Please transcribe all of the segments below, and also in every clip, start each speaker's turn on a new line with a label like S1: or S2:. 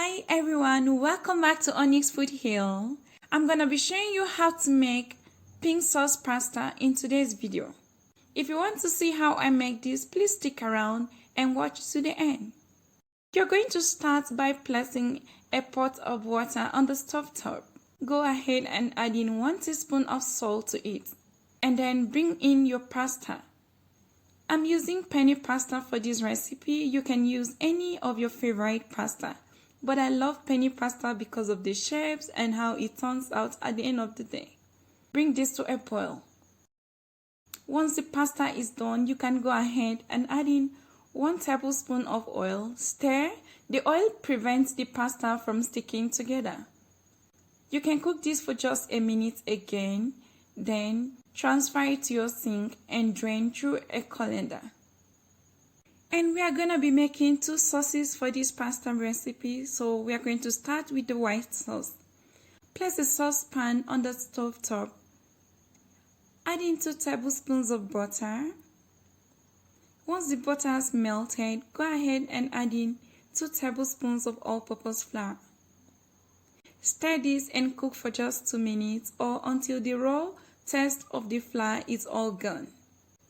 S1: Hi everyone, welcome back to Onyx Food Hill. I'm gonna be showing you how to make pink sauce pasta in today's video. If you want to see how I make this, please stick around and watch to the end. You're going to start by placing a pot of water on the stove top. Go ahead and add in 1 teaspoon of salt to it, and then bring in your pasta. I'm using penne pasta for this recipe. You can use any of your favorite pasta, but I love penne pasta because of the shapes and how it turns out at the end of the day. Bring this to a boil. Once the pasta is done, you can go ahead and add in 1 tablespoon of oil. Stir. The oil prevents the pasta from sticking together. You can cook this for just a minute again, then transfer it to your sink and drain through a colander. And we are going to be making 2 sauces for this pasta recipe, so we are going to start with the white sauce. Place a saucepan on the stove top. Add in 2 tablespoons of butter. Once the butter has melted, go ahead and add in 2 tablespoons of all-purpose flour. Stir this and cook for just 2 minutes or until the raw taste of the flour is all gone.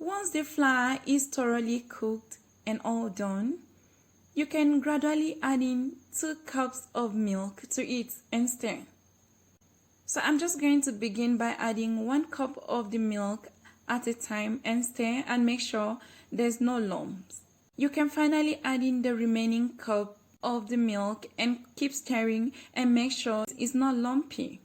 S1: Once the flour is thoroughly cooked and all done, you can gradually add in 2 cups of milk to it and stir. So I'm just going to begin by adding 1 cup of the milk at a time and stir and make sure there's no lumps. You can finally add in the remaining cup of the milk and keep stirring and make sure it's not lumpy.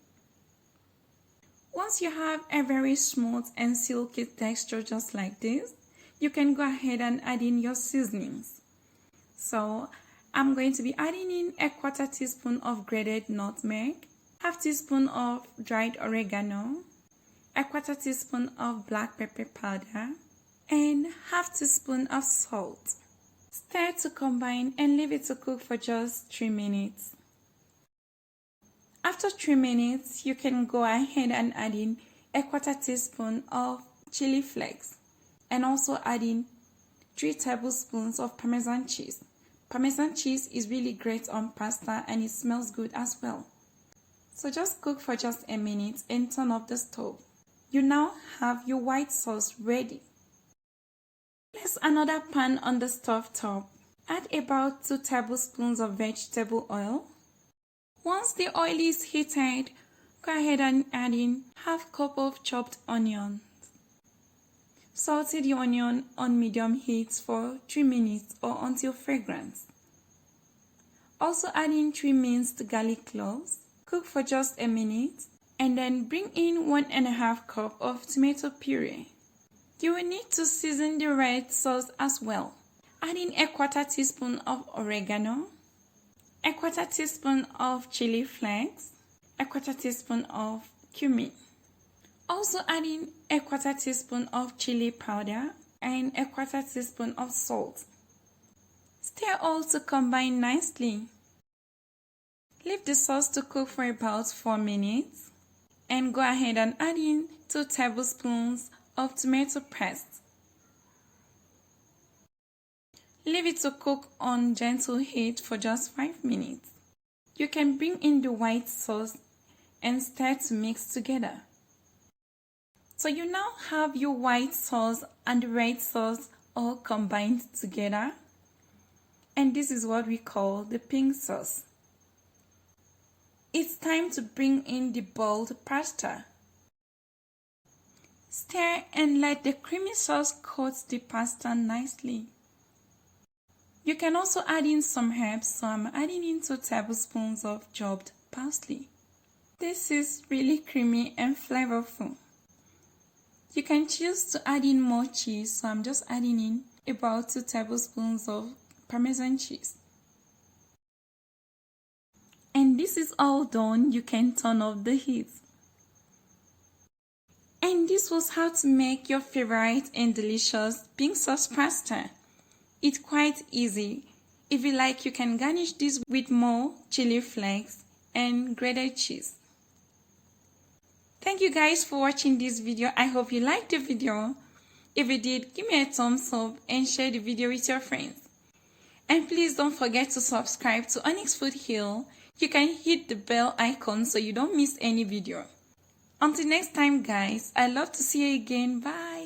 S1: Once you have a very smooth and silky texture just like this, you can go ahead and add in your seasonings. So I'm going to be adding in a 1/4 teaspoon of grated nutmeg, 1/2 teaspoon of dried oregano, a 1/4 teaspoon of black pepper powder, and 1/2 teaspoon of salt. Stir to combine and leave it to cook for just 3 minutes. After 3 minutes, you can go ahead and add in a 1/4 teaspoon of chili flakes and also add in 3 tablespoons of parmesan cheese. Parmesan cheese is really great on pasta and it smells good as well. So just cook for just a minute and turn off the stove. You now have your white sauce ready. Place another pan on the stove top. Add about 2 tablespoons of vegetable oil. Once the oil is heated, go ahead and add in 1/2 cup of chopped onions. Saute the onion on medium heat for 3 minutes or until fragrance. Also add in 3 minced garlic cloves. Cook for just a minute and then bring in 1½ cup of tomato puree. You will need to season the red sauce as well. Add in a 1/4 teaspoon of oregano, a 1/4 teaspoon of chili flakes, a 1/4 teaspoon of cumin. Also add in a 1/4 teaspoon of chili powder and a 1/4 teaspoon of salt. Stir all to combine nicely. Leave the sauce to cook for about 4 minutes and go ahead and add in 2 tablespoons of tomato paste. Leave it to cook on gentle heat for just 5 minutes. You can bring in the white sauce and stir to mix together. So you now have your white sauce and the red sauce all combined together. And this is what we call the pink sauce. It's time to bring in the boiled pasta. Stir and let the creamy sauce coat the pasta nicely. You can also add in some herbs, so I'm adding in 2 tablespoons of chopped parsley. This is really creamy and flavorful. You can choose to add in more cheese, so I'm just adding in about 2 tablespoons of parmesan cheese. And this is all done, you can turn off the heat. And this was how to make your favorite and delicious pink sauce pasta. It's quite easy. If you like, you can garnish this with more chili flakes and grated cheese. Thank you guys for watching this video. I hope you liked the video. If you did, give me a thumbs up and share the video with your friends. And please don't forget to subscribe to Onyx Food Hill. You can hit the bell icon so you don't miss any video. Until next time guys, I love to see you again. Bye.